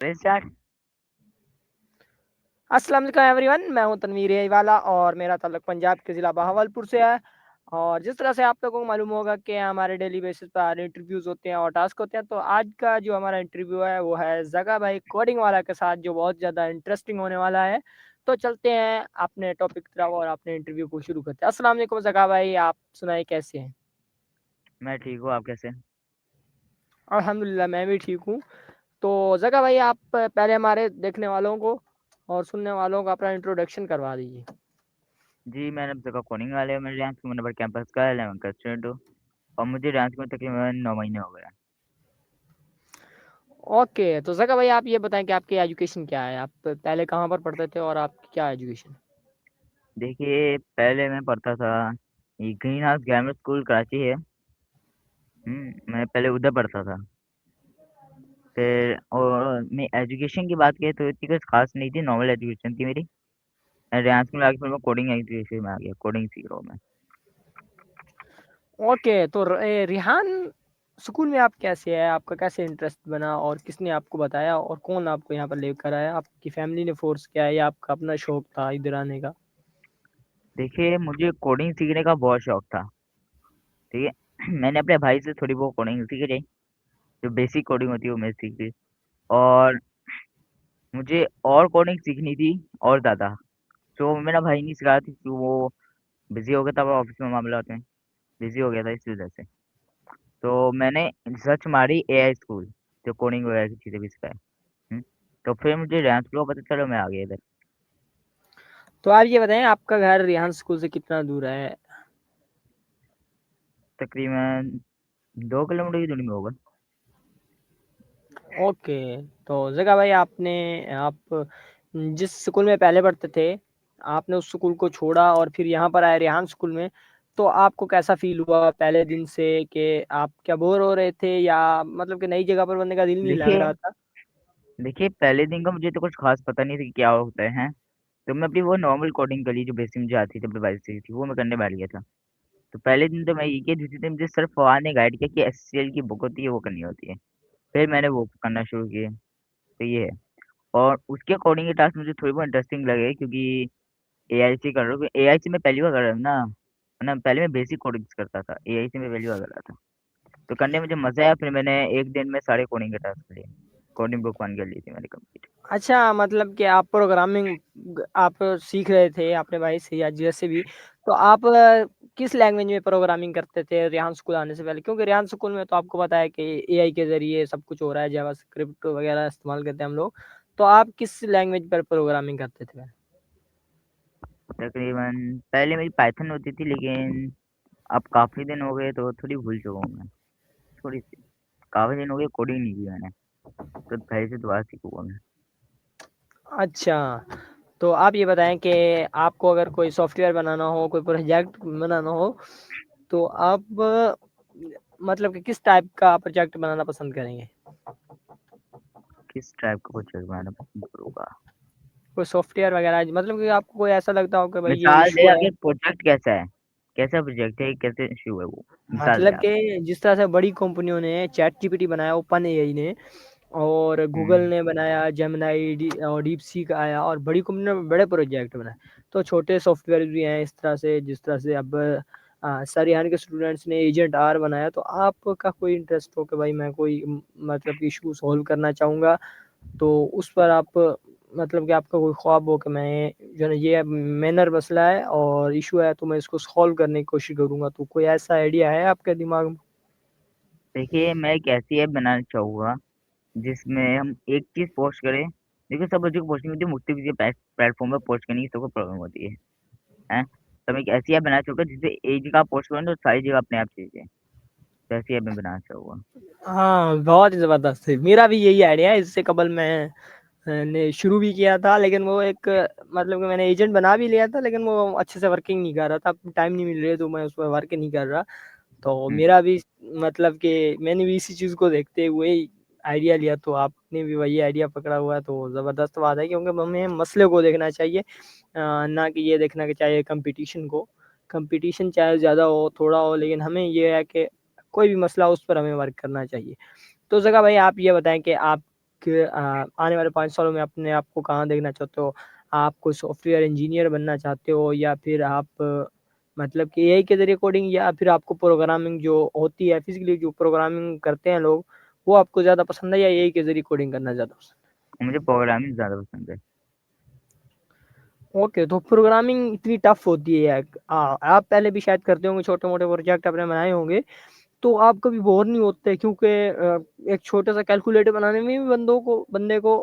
Press start. अस्सलाम वालेकुम everyone, मैं हूं तनवीर वाला और मेरा ताल्लुक पंजाब के ज़िला बहावलपुर से है। और जिस तरह से आप लोगों को मालूम होगा कि हमारे डेली बेसिस पर इंटरव्यूज़ होते हैं और टास्क होते हैं, तो आज का जो हमारा इंटरव्यू है वो है ज़गा भाई कोडिंग वाला के साथ, जो बहुत ज़्यादा इंटरेस्टिंग होने वाला है। तो चलते हैं अपने टॉपिक की तरफ और अपने इंटरव्यू को शुरू करते हैं। अस्सलाम वालेकुम ज़गा भाई, आप सुनाइए कैसे हैं? मैं ठीक हूँ, आप कैसे हैं? अल्हम्दुलिल्लाह मैं भी ठीक हूँ। तो ज़गा भाई, आप पहले हमारे देखने वालों को और सुनने वालों को अपना इंट्रोडक्शन करवा दीजिए। जी, मैंने अब तक कोडिंग वाले में रियांस नंबर कैंपस का 11 का स्टूडेंट हूँ और मुझे रियांस में तकरीबन 9 महीने हो गए हैं। ओके, तो ज़का भाई आप ये बताएँ कि आपकी एजुकेशन क्या है? आप पहले कहाँ पर पढ़ते थे और आपकी क्या एजुकेशन? देखिए, पहले मैं पढ़ता था ये green house grammar school Karachi है। मैं पहले उधर पढ़ता था। फिर और मैं एजुकेशन की बात करें तो इतनी कुछ खास नहीं थी, नॉर्मल एजुकेशन थी मेरी। रियांस में आके फिर मैं कोडिंग एजुकेशन में आ गया, कोडिंग सीख रहा हूँ मैं। ओके, तो रिहान स्कूल में आप कैसे आए? आपका कैसे इंटरेस्ट बना और किसने आपको बताया और कौन आपको यहाँ पर लेकर आया? आपकी फैमिली ने फ़ोर्स किया या आपका अपना शौक था इधर आने का? देखिए, मुझे कोडिंग सीखने का बहुत शौक था। ठीक है। मैंने अपने भाई से थोड़ी बहुत कोडिंग सीखी थी, जो बेसिक कोडिंग होती है वो मैं सीख ली। और मुझे और कोडिंग सीखनी थी और ज़्यादा। तो मेरा भाई नहीं सिखाया था क्योंकि वो बिज़ी हो गया था, वो ऑफिस में मामला होते हैं, बिज़ी हो गया था इस वजह से। तो मैंने सर्च मारी एआई स्कूल, जो कोडिंग वगैरह की चीज़ें भी सिखाए। तो फिर मुझे डांस फ्लो पता चला, मैं आ गया इधर। तो आप ये बताएँ, आपका घर रिहान स्कूल से कितना दूर है? तकरीबन 2 किलोमीटर की दूरी में होगा। ओके, तो ज़का भाई आप जिस स्कूल में पहले पढ़ते थे, आपने उस स्कूल को छोड़ा और फिर यहाँ पर आए रेहान स्कूल में, तो आपको कैसा फ़ील हुआ पहले दिन से कि आप क्या बोर हो रहे थे या मतलब कि नई जगह पर बनने का दिल नहीं लग देखिए रहा था? देखिए पहले दिन का मुझे तो कुछ खास पता नहीं था कि क्या होता है, हैं? तो मैं अपनी वो नॉर्मल कोडिंग कर ली जो बेसिक मुझे आती थी, अपने भाई से थी, वो मैं करने बैठ गया था। तो पहले दिन तो मैं ये किया, दूसरे दिन मुझे सिर्फ फवाद ने गाइड किया कि एससीएल की बुक होती है वो करनी होती है। फिर मैंने वो करना शुरू किया। तो ये है। और उसके अकॉर्डिंग ये टास्क मुझे थोड़ी बहुत इंटरेस्टिंग लगे क्योंकि एआई से कर रहा हूँ, एआई से मैं पहली बार कर रहा हूँ ना पहले मैं बेसिक कोडिंग्स करता था, एआई से मैं पहली बार कर रहा था। तो करने में मुझे मजा आया, फिर मैंने एक दिन में सारे कोडिंग के टास्क लिए। कोडिंग बुक 1 कर ली थी मैंने कंप्लीट। अच्छा, मतलब कि आप प्रोग्रामिंग आप सीख रहे थे अपने भाई से या जैसे भी, तो आप किस लैंग्वेज में प्रोग्रामिंग करते थे रेहान स्कूल आने से पहले? क्योंकि रेहान स्कूल में तो आपको पता है कि एआई के ज़रिए सब कुछ हो रहा है, जावास्क्रिप्ट वगैरह इस्तेमाल करते हैं हम लोग। तो आप किस लैंग्वेज पर प्रोग्रामिंग करते थे? तकरीबन पहले मेरी पाइथन होती थी, लेकिन अब काफ़ी दिन हो गए तो थोड़ी भूल चुका हूँ मैं। थोड़ी सी काफ़ी दिन हो गए, कोडिंग नहीं की मैंने। तो पहले से दोबारा सीखूंगा मैं। अच्छा, तो आप ये बताएँ कि आपको अगर कोई सॉफ्टवेयर बनाना हो, कोई प्रोजेक्ट बनाना हो, तो आप मतलब कि किस टाइप का प्रोजेक्ट बनाना पसंद करेंगे? किस टाइप का कुछ बनाना पसंद करूँगा? कोई सॉफ्टवेयर वगैरह मतलब कि आपको कोई ऐसा लगता हो कि भाई ये मिसाल दे इश्यू है, आगे, प्रोजेक्ट कैसा है, कैसा प्रोजेक्ट है, कैसे इशू है वो? मिसाल दे मतलब आप। कि जिस तरह से बड़ी कंपनियों ने चैटजीपीटी बनाया, ओपन एआई ने और गूगल हम्म। ने बनाया, जेमिनी और डीपसीक आया और बड़ी कंपनियों ने बड़े प्रोजेक्ट बनाए। तो छोटे सॉफ्टवेयर भी हैं इस तरह से, जिस तरह से अब सरियान के स्टूडेंट्स ने एजेंट आर बनाया। तो आपका कोई इंटरेस्ट हो कि भाई मैं कोई मतलब इशू सॉल्व करना चाहूँगा, तो उस पर आप मतलब कि आपका कोई ख्वाब हो कि मैं जो है ये मेनर मसला है और इशू है तो मैं इसको सॉल्व करने की कोशिश करूँगा, तो कोई ऐसा आइडिया है आपके दिमाग में? देखिए, मैं एक ऐसी ऐप बनाना चाहूँगा जिसमें हम एक चीज़ पोस्ट करें। देखिए, सब बच्चों को पोस्टिंग होती है, मुख्तलिफ किसी प्लेटफॉर्म पर पोस्ट करने की सबको प्रॉब्लम होती है? तो मैं एक ऐसी ऐप बनाना चाहूँगा जिससे एक जगह पोस्ट करूँ तो सारी जगह अपने आप चीज़ें। तो ऐसी ऐप मैं बनाना चाहूँगा। हाँ, बहुत ही ज़बरदस्त है। मेरा भी यही आइडिया है, इससे कबल ने शुरू भी किया था, लेकिन वो एक मतलब कि मैंने एजेंट बना भी लिया था, लेकिन वो अच्छे से वर्किंग नहीं कर रहा था, टाइम नहीं मिल रही तो मैं उस पर वर्क नहीं कर रहा। तो हुँ। मेरा भी मतलब कि मैंने भी इसी चीज़ को देखते हुए ही आइडिया लिया, तो आपने भी वही आइडिया पकड़ा हुआ है, तो ज़बरदस्त बात है क्योंकि हमें मसले को देखना चाहिए, ना कि ये देखना कि चाहिए कंपटीशन को। कंपटीशन चाहे ज़्यादा हो, थोड़ा हो, लेकिन हमें ये है कि कोई भी मसला हो उस पर हमें वर्क करना चाहिए। तो ज़का भाई आप ये बताएँ कि आप कि आने वाले 5 सालों में अपने आप को कहाँ देखना चाहते हो? आप कोई सॉफ्टवेयर इंजीनियर बनना चाहते हो या फिर आप मतलब कि एआई के ज़रिए कोडिंग या फिर आपको प्रोग्रामिंग जो होती है फिज़िकली जो प्रोग्रामिंग करते हैं लोग, वो आपको ज़्यादा पसंद है या एआई के ज़रिए कोडिंग करना ज़्यादा पसंद है? मुझे प्रोग्रामिंग ज़्यादा पसंद है। ओके, तो प्रोग्रामिंग इतनी टफ़ होती है। आप पहले भी शायद करते होंगे छोटे-मोटे प्रोजेक्ट आपने बनाए होंगे, तो आप कभी बोर नहीं होते क्योंकि एक छोटा-सा कैलकुलेटर बनाने में भी बंदे को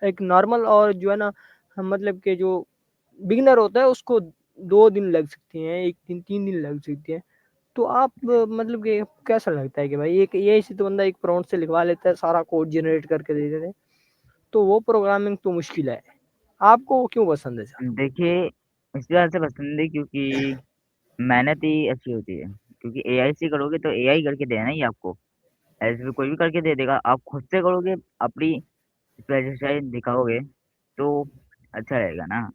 एक नॉर्मल और जो है ना मतलब कि जो बिगिनर होता है उसको 2 दिन लग सकते हैं, 1 दिन 3 दिन लग सकते हैं। तो आप मतलब कि कैसा लगता है कि भाई एक एआई से तो बंदा एक प्रॉम्प्ट से लिखवा लेता है, सारा कोड जनरेट करके दे देते हैं, तो वो प्रोग्रामिंग तो मुश्किल है। आपको क्यों पसंद है ज़्यादा? देखिए, इस बात से पसंद है क्योंकि मेहनत ही अच्छी होती है। क्योंकि एआई से करोगे तो एआई करके देगा ना ये आपको, ऐसे भी कोई भी करके दे देगा। आप खुद से करोगे, अपनी स्पेशलाइज़ दिखाओगे, तो अच्छा रहेगा ना।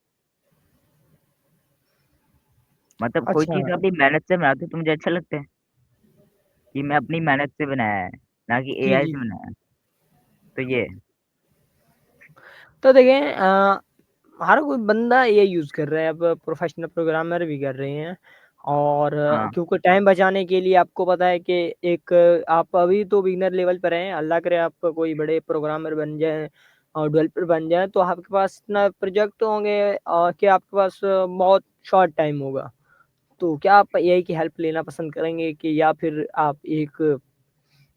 मतलब कोई अच्छा, चीज़ अपनी मेहनत से बनाते हो तो मुझे अच्छा लगता है कि मैं अपनी मेहनत से बनाया है, ना कि जी, एआई जी। से बनाया है। तो ये है। तो देखें हर कोई बंदा एआई यूज़ कर रहा है, अब प्रोफ़ेशनल प्रोग्रामर भी कर रहे हैं और हाँ, क्योंकि टाइम बचाने के लिए आपको पता है कि एक आप अभी तो बिगिनर लेवल पर हैं, अल्लाह करे आप कोई बड़े प्रोग्रामर बन जाएँ और डेवलपर बन जाएँ, तो आपके पास इतना प्रोजेक्ट होंगे कि आपके पास बहुत शॉर्ट टाइम होगा। तो क्या आप एआई की हेल्प लेना पसंद करेंगे कि या फिर आप एक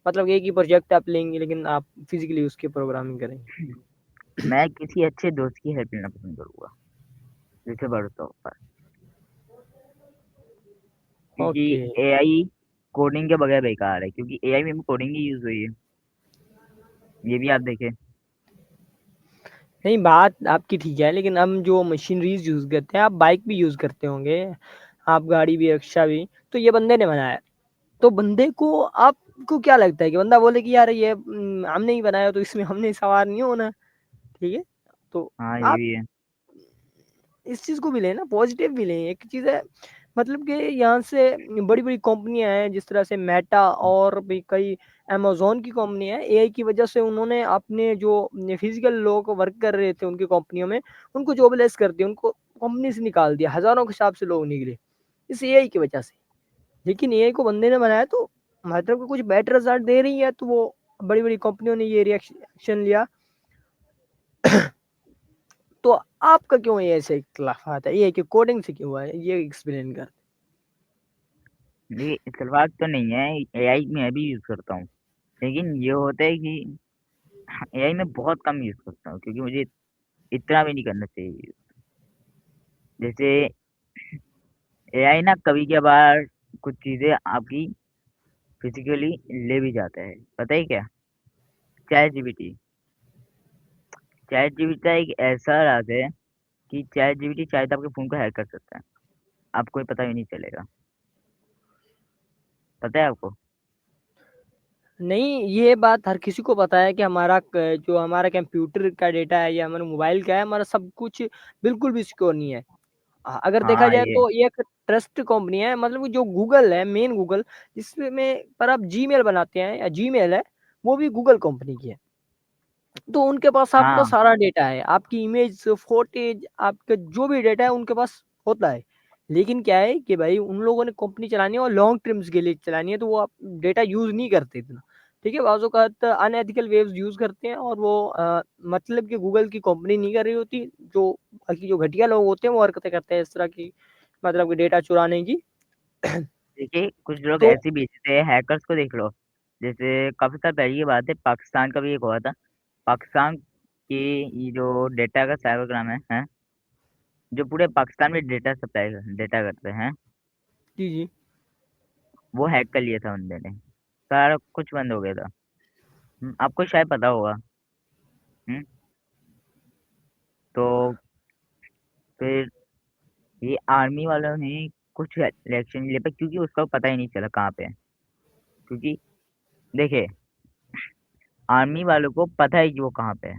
मतलब एक ही प्रोजेक्ट आप लेंगे लेकिन आप फिज़िकली उसकी प्रोग्रामिंग करेंगे? मैं किसी अच्छे दोस्त की हेल्प लेना पसंद करूँगा, जिससे भरोसा हो पाए। क्योंकि ओके। एआई कोडिंग के बगैर बेकार है, क्योंकि एआई में भी कोडिंग ही यूज़ हुई है। ये भी आप देखें। नहीं, बात आपकी ठीक है, लेकिन हम जो मशीनरीज़ यूज़ करते हैं, आप बाइक भी यूज़ करते होंगे, आप गाड़ी भी, रिक्शा भी, तो ये बंदे ने बनाया है। तो बंदे को आपको क्या लगता है कि बंदा बोले कि यार ये हमने ही बनाया तो इसमें हमने सवार नहीं होना, ठीक है? तो हाँ, ये आप भी है। इस चीज़ को भी लें ना, पॉज़िटिव भी लें। एक चीज़ है मतलब कि यहाँ से बड़ी-बड़ी कंपनियाँ हैं, जिस तरह से मेटा और भी कई अमेज़न की कंपनी है, एआई की वजह से उन्होंने अपने जो फिज़िकल लोग वर्क कर रहे थे उनकी कंपनियों में, उनको जॉबलेस कर दिया, उनको कंपनी से निकाल दिया, हज़ारों के हिसाब से लोग निकले, इस एआई की वजह से। लेकिन एआई को बंदे ने बनाया तो मतलब कि कुछ बेटर रिज़ल्ट दे रही है, तो वो बड़ी-बड़ी कंपनियों ने ये एक्शन लिया। तो आपका क्यों ये ऐसे इख्तिलाफ़ात है? एआई के कोडिंग से क्यों हुआ है? ये एक्सप्लेन कर देखिए, इत्तेफ़ाक तो नहीं है, एआई मैं भी यूज़ करता हूँ। लेकिन ये होता है कि एआई मैं बहुत कम यूज़ करता हूँ, क्योंकि मुझे इतना भी नहीं करना चाहिए यूज़। जैसे एआई ना कभी-कभार कुछ चीज़ें आपकी फ़िज़िकली ले भी जाता है। पता है क्या? Chat GPT. चैट जीपीटी का एक ऐसा राज़ है कि चैट जीपीटी चाहे तो आपके फ़ोन को हैक कर सकता है। आपको ये पता भी नहीं चलेगा। पता है आपको? नहीं, ये बात हर किसी को पता है कि हमारा क जो हमारा कंप्यूटर का डेटा है या हमारा मोबाइल का है, हमारा सब कुछ बिल्कुल भी सिक्योर नहीं है। अगर देखा हाँ, जाए ये तो ये एक ट्रस्ट कंपनी है मतलब जो गूगल है, मेन गूगल जिसमें पर आप जीमेल बनाते हैं या जीमेल है, वो भी गूगल कंपनी की है। तो उनके पास आपका हाँ, सारा डेटा है, आपकी इमेज, फुटेज, आपका जो भी डेटा है उनके पास होता है। लेकिन क्या है कि भाई उन लोगों ने कंपनी चलानी है और लॉन्ग टर्म्स के लिए चलानी है तो वो आप डेटा यूज़ नहीं करते इतना। ठीक है? बाज़ औक़ात अनएथिकल वेज़ यूज़ करते हैं और वो मतलब कि गूगल की कंपनी नहीं कर रही होती, जो बाकी जो घटिया लोग होते हैं वो हरकतें करते हैं इस तरह की मतलब कि डेटा चुराने की। देखिए कुछ लोग तो ऐसे भी बेचते हैं, हैकर्स को देख लो। जैसे काफ़ी साल पहले की बात है, पाकिस्तान का भी एक हुआ था। पाकिस्तान की ये जो डेटा का साइबर क्राइम है? जो पूरे पाकिस्तान में डेटा करते हैं, जी, जी। वो हैक कर लिया था बंदे ने। सारा कुछ बंद हो गया था। आपको शायद पता होगा। हुँ, तो फिर ये आर्मी वालों ने कुछ एक्शन नहीं ले पाए, क्योंकि उसका पता ही नहीं चला कहाँ पे है। क्योंकि देखिए, आर्मी वालों को पता है कि वो कहाँ पे है।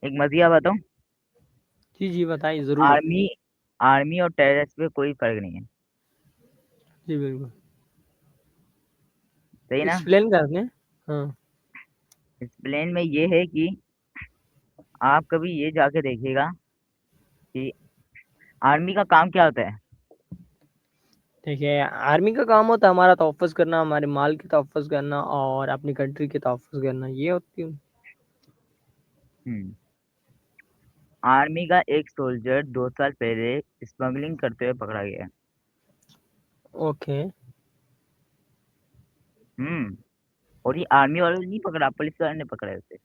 एक मज़िया बताऊँ? जी, जी, बताइए ज़रूर। आर्मी आर्मी और टेररिस्ट में कोई फ़र्क नहीं है। जी, बिल्कुल। सही ना? एक्सप्लेन कर दें। हाँ। इस प्लेन में ये है कि आप कभी ये जाके देखिएगा कि आर्मी का काम क्या होता है। देखिए, आर्मी का काम होता है हमारा तहफ़्फ़ुज़ करना, हमारे माल की तहफ़्फ़ुज़ करना और अपनी कंट्री की तहफ़्फ़ुज़ करना, ये होती है। हम्म। आर्मी का एक सोल्जर 2 साल पहले स्मगलिंग करते हुए पकड़ा गया। ओके। हम्म। और ये आर्मी वालों ने नहीं पकड़ा, पुलिस वालों ने पकड़ा उसे।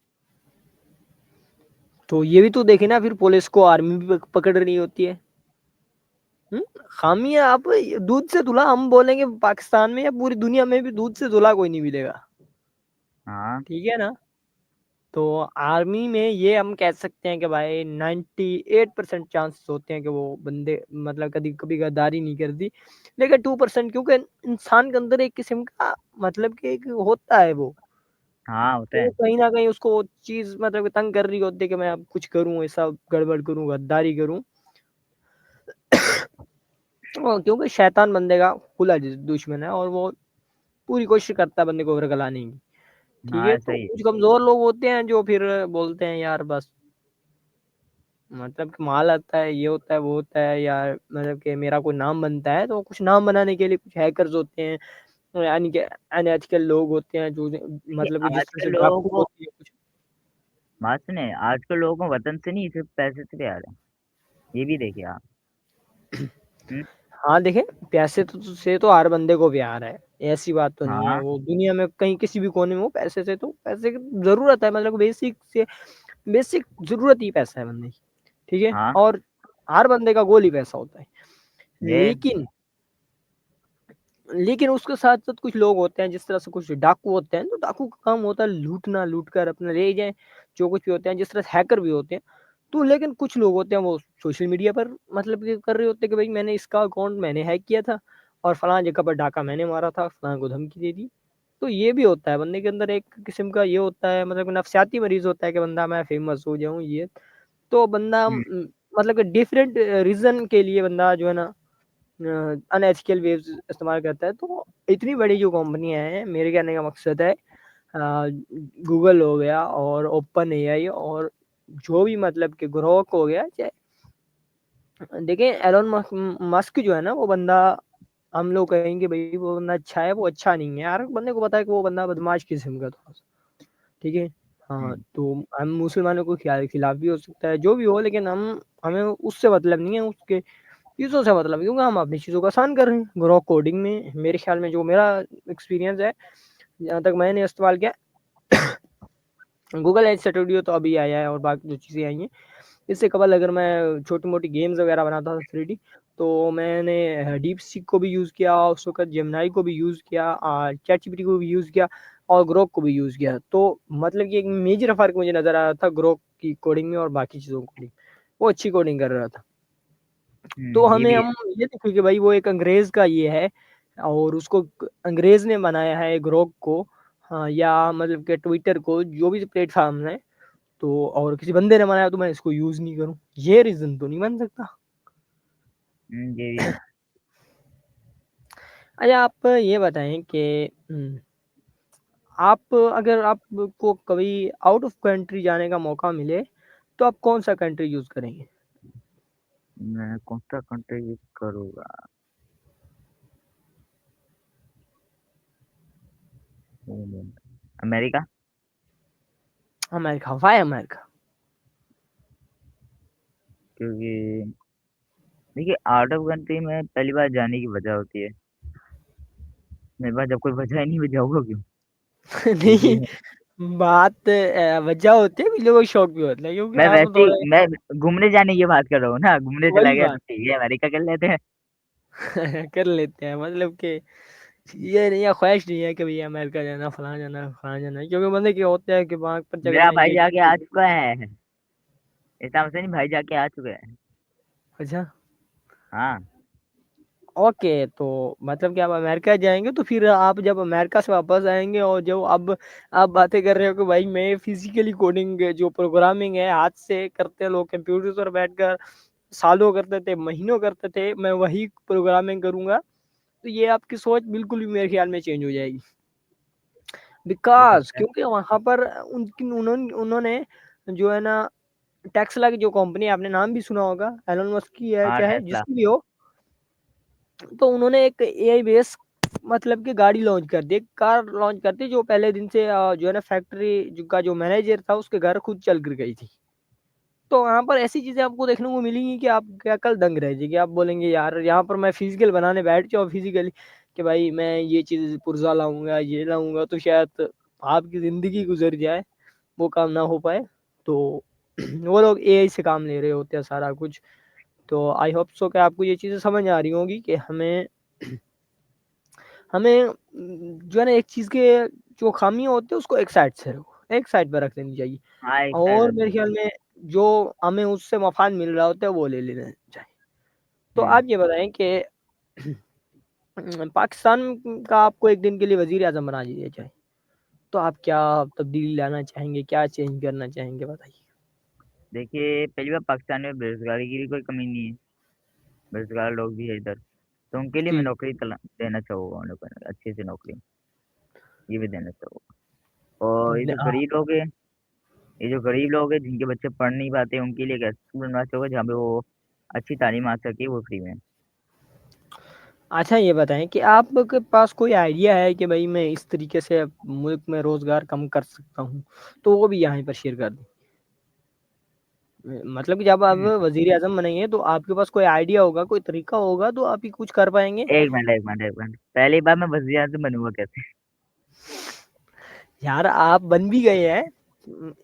तो ये भी तो देखे ना, फिर पुलिस को आर्मी भी पकड़ रही होती है। खामियां आप दूध से धुला हम बोलेंगे पाकिस्तान में या पूरी दुनिया में भी दूध से धुला कोई नहीं मिलेगा। हाँ। ठीक है ना? तो आर्मी में ये हम कह सकते हैं कि भाई 98% चांसेस होते हैं कि वो बंदे मतलब कभी कभी गद्दारी नहीं करती, लेकिन 2% क्योंकि इंसान के अंदर एक किस्म का मतलब कि एक होता है वो, हाँ होता तो है। कहीं ना कहीं उसको वो चीज मतलब कि तंग कर रही होती है कि मैं अब कुछ करूं, ऐसा गड़बड़ करूं, गद्दारी करूं। क्योंकि शैतान बंदे का खुला दुश्मन है और वो पूरी कोशिश करता है बंदे को वर्गलाने की। ठीक है, हाँ तो सही है। कुछ कमज़ोर लोग होते हैं जो फिर बोलते हैं यार बस मतलब कि माल आता है, ये होता है, वो होता है यार, मतलब कि मेरा कोई नाम बनता है, तो कुछ नाम बनाने के लिए कुछ हैकर्स होते हैं, यानी कि अनएथिकल लोग होते हैं जो देखिए मतलब कि जिस तरह आजकल से लोगों डाकू को, होते हैं कुछ। बात सुने, आजकल लोगों को वतन से नहीं सिर्फ पैसे से प्यार है। ये भी देखिए आप। हम्म। हाँ, देखें, पैसे से तो हर बंदे को प्यार है, ऐसी बात तो नहीं है। हाँ। वो दुनिया में कहीं किसी भी कोने में हो, पैसे से तो पैसे की ज़रूरत है, मतलब बेसिक ज़रूरत ही पैसा है बंदे की, ठीक है? हाँ। और हर बंदे का गोल ही पैसा होता है। ये। लेकिन लेकिन उसके साथ-साथ कुछ लोग होते हैं, जिस तरह से कुछ डाकू होते हैं, तो डाकू का काम होता है लूटना, लूट कर अपना ले जाएँ, जो कुछ भी होते हैं, जिस तरह से हैकर भी होते हैं। तो लेकिन कुछ लोग होते हैं वो सोशल मीडिया पर मतलब ये कर रहे होते हैं कि भाई मैंने इसका अकाउंट मैंने हैक किया था और फलाँ जगह पर डाका मैंने मारा था, फलाँ को धमकी दे दी। तो ये भी होता है, बंदे के अंदर एक किस्म का ये होता है, मतलब नफ्सियाती मरीज़ होता है कि बंदा मैं फेमस हो जाऊँ ये। तो बंदा हम्म। मतलब कि डिफरेंट रीज़न के लिए बंदा जो है ना अनएथिकल वेव्स इस्तेमाल करता है। तो इतनी बड़ी जो कंपनियाँ हैं, मेरे कहने का मकसद है गूगल हो गया और ओपन एआई और जो भी मतलब कि ग्रोक हो गया, चाहे देखिए एलोन मस्क जो है ना वो बंदा, हम लोग कहेंगे भाई वो बंदा अच्छा है, वो अच्छा नहीं है। हर बंदे को पता है कि वो बंदा बदमाश किस्म का थोड़ा-सा, ठीक है? हाँ, हम्म। तो हम मुसलमानों को खिलाफ भी हो सकता है, जो भी हो, लेकिन हम हमें उससे मतलब नहीं है, उसके चीज़ों से मतलब है, क्योंकि हम अपनी चीज़ों को आसान कर रहे हैं। ग्ok कोडिंग में मेरे ख्याल में जो मेरा एक्सपीरियंस है, जहाँ तक मैंने इस्तेमाल किया, गूगल एज स्टूडियो तो अभी आया है और बाकी जो चीज़ें आई हैं। इससे कबल अगर मैं छोटी-मोटी गेम्स वगैरह बनाता था 3D, तो मैंने डीपसीक को भी यूज़ किया, उस वक़्त जेमिनी को भी यूज़ किया, चैटजीपीटी को भी यूज़ किया और ग्ok को भी यूज़ किया। तो मतलब कि एक मेजर फ़र्क मुझे नज़र आ रहा था ग्ok की कोडिंग में और बाकी चीज़ों की कोडिंग। वो अच्छी कोडिंग कर रहा था। तो ये हमें भी है। हम ये देखें कि भाई वो एक अंग्रेज़ का ये है और उसको अंग्रेज़ ने बनाया है ग्ok को, हाँ, या मतलब कि ट्विटर को, जो भी प्लेटफ़ॉर्म है, तो और किसी बंदे ने बनाया तो मैं इसको यूज़ नहीं करूँ, ये रीज़न तो नहीं बन सकता। ये भी है। अच्छा, आप ये बताएँ कि आप अगर आपको कभी आउट ऑफ कंट्री जाने का मौका मिले, तो आप कौन-सा कंट्री चूज़ करेंगे? मैं कौन सा कंट्री यूज करूँगा। अमेरिका। America, why America? क्योंकि देखिए आउट ऑफ कंट्री में पहली बार जाने की वजह होती है। मेरे पास जब कोई वजह ही नहीं, मैं जाऊँगा क्यों? ये भी नहीं, है। बात वजह होती है, भी लोगों को शौक भी होता है, क्योंकि मैं आप वैसे ही थोड़े मैं घूमने जाने की बात कर रहा हूँ ना, घूमने चला वही गया तो बात ठीक है, अमेरिका कर लेते हैं। कर लेते हैं, मतलब कि ये नहीं है, ख्वाहिश नहीं है कि भैया अमेरिका जाना, फलाना जाना, फलाना जाना, क्योंकि बंदे क्या होता है कि वहाँ पर जाकर मेरा मैं भाई ये जाके आ चीज़। चुका है। ऐसा मुझसे नहीं, भाई जाके आ चुके हैं। अच्छा, हाँ। ओके, तो मतलब कि आप अमेरिका जाएँगे, तो फिर आप जब अमेरिका से वापस आएँगे और जो अब आप बातें कर रहे हो कि भाई मैं फिज़िकली कोडिंग जो प्रोग्रामिंग है, हाथ से करते हैं लोग कंप्यूटर पर बैठकर, सालों करते थे, महीनों करते थे, मैं वही प्रोग्रामिंग करूँगा, तो ये आपकी सोच बिल्कुल भी मेरे ख़्याल में चेंज हो जाएगी। हो बिकॉज़ सकता है। क्योंकि वहाँ पर उनकी उन्होंने जो है ना टेस्ला की जो कंपनी आपने नाम भी सुना होगा, एलन मस्क की है हाँ, चाहे टेस्ला। जिसकी भी हो, तो उन्होंने एक एआई बेस मतलब कि गाड़ी लॉन्च कर दी, एक कार लॉन्च कर दी जो पहले दिन से जो है ना फैक्ट्री का जो मैनेजर था उसके घर खुद चल कर गई थी। तो वहाँ पर ऐसी चीज़ें आपको देखने को मिलेंगी कि आपकी अकल दंग रह जाएगी। आप बोलेंगे यार यहाँ पर मैं फिज़िकल बनाने बैठ जाऊँ फिज़िकली कि भाई मैं ये चीज़ पुर्ज़ा लाऊँगा, ये लाऊँगा तो शायद आपकी ज़िंदगी गुज़र जाए, वो काम ना हो पाए। तो वो लोग एआई से काम ले रहे होते हैं सारा कुछ। तो आई होप सो कि आपको ये चीज़ें समझ आ रही होंगी कि हमें हमें जो है ना एक चीज़ के जो खामियाँ होती है उसको एक साइड पे रख देनी चाहिए। हाँ, एक साइड और रख मेरे देनी ख़्याल चाहिए। में जो हमें उससे मफ़ाद मिल रहा होता है वो ले लेना चाहिए। तो हुँ। आप ये बताएँ कि पाकिस्तान का आपको एक दिन के लिए वज़ीर-ए-आज़म बना दिया जाए, तो आप क्या तब्दीली लाना चाहेंगे? क्या चेंज करना चाहेंगे बताइए? देखिए, पहली बात पाकिस्तान में बेरोज़गारी की भी कोई कमी नहीं है, बेरोज़गार लोग भी है इधर, तो उनके लिए मैं जी। नौकरी देना चाहूँगा उन्हें को अच्छी सी नौकरी, ये भी देना चाहूँगा। और ये जो हाँ, गरीब लोग हैं ये जो गरीब लोग हैं जिनके बच्चे पढ़ नहीं पाते, उनके लिए एक ऐसा स्कूल बनवाना चाहूँगा जहाँ पे वो अच्छी तालीम हासिल सके, वो फ्री में। अच्छा ये बताएँ कि आपके पास कोई आइडिया है कि भई मैं इस तरीके से मुल्क में रोज़गार कम कर सकता हूँ, तो वो भी यहाँ पर शेयर कर दें? मतलब कि जब आप हुँ। वज़ीर-ए-आज़म बनेंगे तो आपके पास कोई आइडिया होगा, कोई तरीका होगा तो आप ही कुछ कर पाएँगे? 1 मिनट, 1 मिनट, 1 मिनट। पहली बार मैं वज़ीर-ए-आज़म बनूँगा कैसे? यार आप बन भी गए हैं,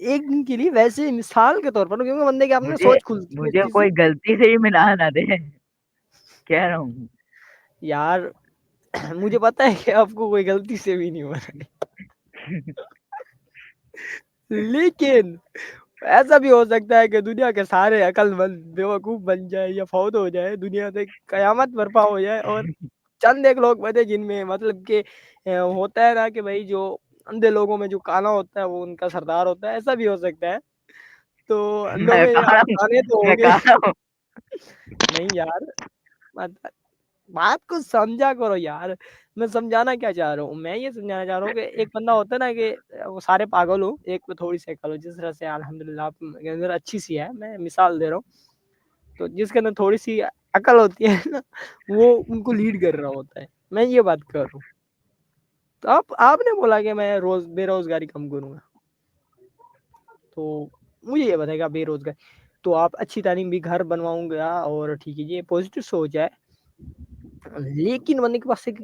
1 दिन के लिए वैसे मिसाल के तौर पर क्योंकि बंदे की अपनी मुझे सोच खुलती है इस मुझे चीज़ से। कोई गलती से ही मिला ना दे, कह रहा हूँ। यार मुझे पता है कि आपको कोई गलती से भी नहीं हो रहा है। लेकिन ऐसा भी हो सकता है कि दुनिया के सारे अक्लमंद बेवकूफ़ बन जाए या फ़ौत हो जाए, दुनिया से कयामत बर्पा हो जाए और चंद एक लोग बचे जिनमें मतलब कि होता है ना कि भई जो अंधे लोगों में जो काना होता है वो उनका सरदार होता है, ऐसा भी हो सकता है। तो अंधों मैं में कह आप रहा हूँ काने तो मैं होंगे। कह रहा हूँ नहीं यार, मत बात को समझा करो यार। मैं समझाना क्या चाह रहा हूँ? मैं ये समझाना चाह रहा हूँ कि एक बंदा होता है ना कि वो सारे पागल हो, एक पे थोड़ी-सी अकल हो। जिस तरह से अल्हम्दुलिल्लाह आप के अंदर अच्छी-सी है, मैं मिसाल दे रहा हूँ। तो जिसके अंदर थोड़ी-सी अकल होती है ना, वो उनको लीड कर रहा होता है। मैं ये बात कर रहा हूँ। तो आपने बोला कि मैं बेरोज़गारी कम करूँगा। तो मुझे ये बताइए आप बेरोज़गार तो आप अच्छी तालीम भी घर बनवाऊँगा और ठीक है, ये पॉज़िटिव सोच है। लेकिन बंदे के पास एक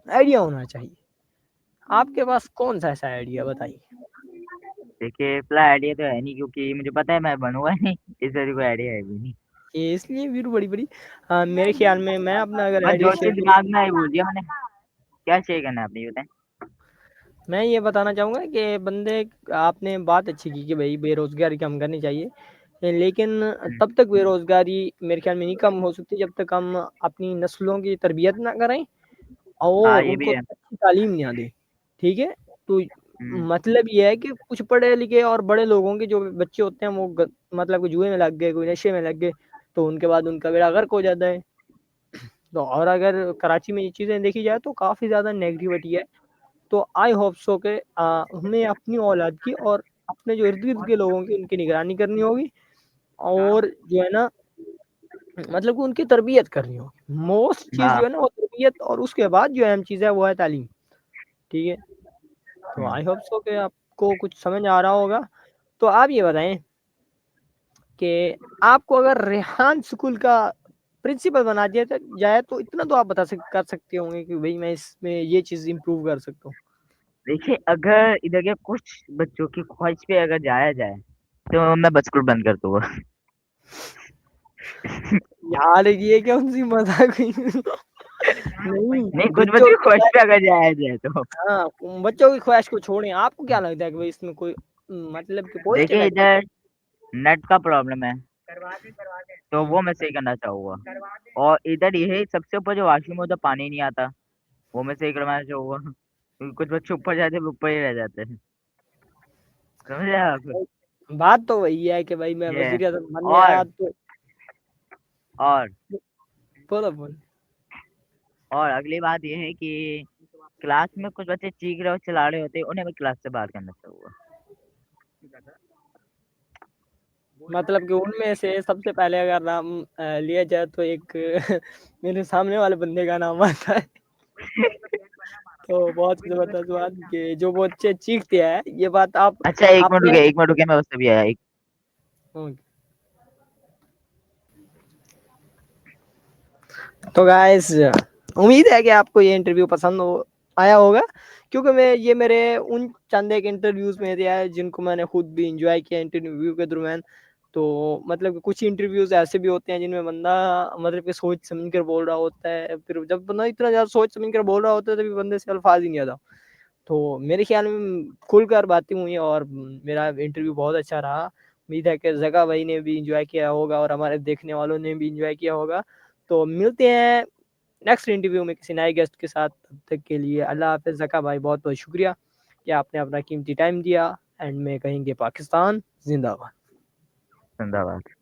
आइडिया होना चाहिए। आपके पास कौन-सा ऐसा आइडिया बताइए? देखिए, इतना आइडिया तो है नहीं क्योंकि मुझे पता है मैं बनूँगा नहीं, इस वजह से कोई आइडिया है भी नहीं। ये इसलिए फिर बड़ी-बड़ी मेरे ख़्याल में मैं अपना अगर बस आइडिया जो शेयर चीज़ करूँ दिमाग में आई बोल दिया मैंने। क्या शेयर करना है आपने ये बताएँ? मैं ये बताना चाहूँगा कि बंदे आपने बात अच्छी की कि भई बेरोज़गारी कम करनी चाहिए। लेकिन हुँ। तब तक बेरोज़गारी मेरे ख़्याल में नहीं कम हो सकती जब तक हम अपनी नस्लों की तरबियत ना करें और हाँ, ये भी उनको है। अच्छी तालीम ना दें। ठीक है? तो हुँ। मतलब ये है कि कुछ पढ़े-लिखे और बड़े लोगों के जो बच्चे होते हैं वो मतलब कि जुए में लग गए, कोई नशे में लग गए, तो उनके बाद उनका बेड़ा गर्क हो जाता है। तो और अगर कराची में ये चीज़ें देखी जाए तो काफ़ी ज़्यादा नेगेटिविटी है। तो आई होप सो कि हमें अपनी औलाद की और अपने जो इर्द-गिर्द के लोगों की उनकी निगरानी करनी होगी और जो है ना मतलब कि उनकी तरबियत करनी होगी। मोस्ट चीज़ हाँ। जो है ना वो तरबियत और उसके बाद जो अहम चीज़ है वो है तालीम। ठीक है? तो हुँ। आई होप सो कि आपको कुछ समझ आ रहा होगा। तो आप ये बताएँ कि आपको अगर रेहान स्कूल का प्रिंसिपल बना दिया जाए तो इतना तो आप कर सकते होंगे कि भई मैं इसमें ये चीज़ इम्प्रूव कर सकता हूँ। देखिए, अगर इधर के कुछ बच्चों की ख़्वाहिश पे अगर जाया जाए, तो मैं बस स्कूल बंद कर दूँगा। यार ये कौन-सी मज़ाक हुई? नहीं, नहीं, कुछ बच्चों बच्चों की की ख़्वाहिश पे ख्वाहिश अगर जाया जाए तो। हाँ, बच्चों की ख्वाहिश को छोड़ें। आपको क्या लगता है कि भई इसमें कोई मतलब कि पॉज़िटिव देखिए, है क्या? इधर नेट का प्रॉब्लम है, तो हुँ। वो मैं सही करना चाहूँगा। और इधर ये है सबसे ऊपर जो वॉशरूम में उधर पानी नहीं आता, वो मैं सही करवाना चाहूँगा। क्योंकि कुछ बच्चे ऊपर जाते हैं, वो ऊपर ही रह जाते हैं। समझे आप? बात तो वही है कि भई मैं ये वज़ीर-ए-आज़म बन गया और तो और बोलो, बोलो। और अगली बात ये है कि क्लास में कुछ बच्चे चीख रहे हो, चिल्ला रहे होते हैं, उन्हें भी क्लास से बाहर करना चाहिए। मतलब कि उनमें से सबसे पहले अगर नाम लिया जाए तो एक मेरे सामने वाले बंदे का नाम आता है। तो बहुत जबरदस्त बात कि जो बच्चे चीखते हैं, ये बात आप अच्छा, 1 मिनट आपने रुकिए, 1 मिनट रुकिए, मैं उससे भी आया। एक तो गाइस उम्मीद है कि आपको ये इंटरव्यू पसंद आया होगा, क्योंकि मैं ये मेरे उन चंद एक इंटरव्यूज में दिया है जिनको मैंने खुद भी इंजॉय किया इंटरव्यू के दरमियान। तो मतलब कि कुछ इंटरव्यूज ऐसे भी होते हैं जिनमें बंदा मतलब कि सोच समझ कर बोल रहा होता है, फिर जब बंदा इतना ज्यादा सोच समझ कर बोल रहा होता है तभी बंदे से अल्फाज ही नहीं आता। तो मेरे ख्याल में खुलकर बातें हुई और मेरा इंटरव्यू बहुत अच्छा रहा। उम्मीद है कि जगह भाई ने भी इंजॉय किया होगा और हमारे देखने वालों ने भी इंजॉय किया होगा। तो मिलते हैं नेक्स्ट इंटरव्यू में किसी नए गेस्ट के साथ। तब तक के लिए अल्लाह हाफ़िज़। ज़का भाई बहुत बहुत शुक्रिया कि आपने अपना कीमती टाइम दिया। एंड में कहेंगे पाकिस्तान जिंदाबाद। जिंदाबाद।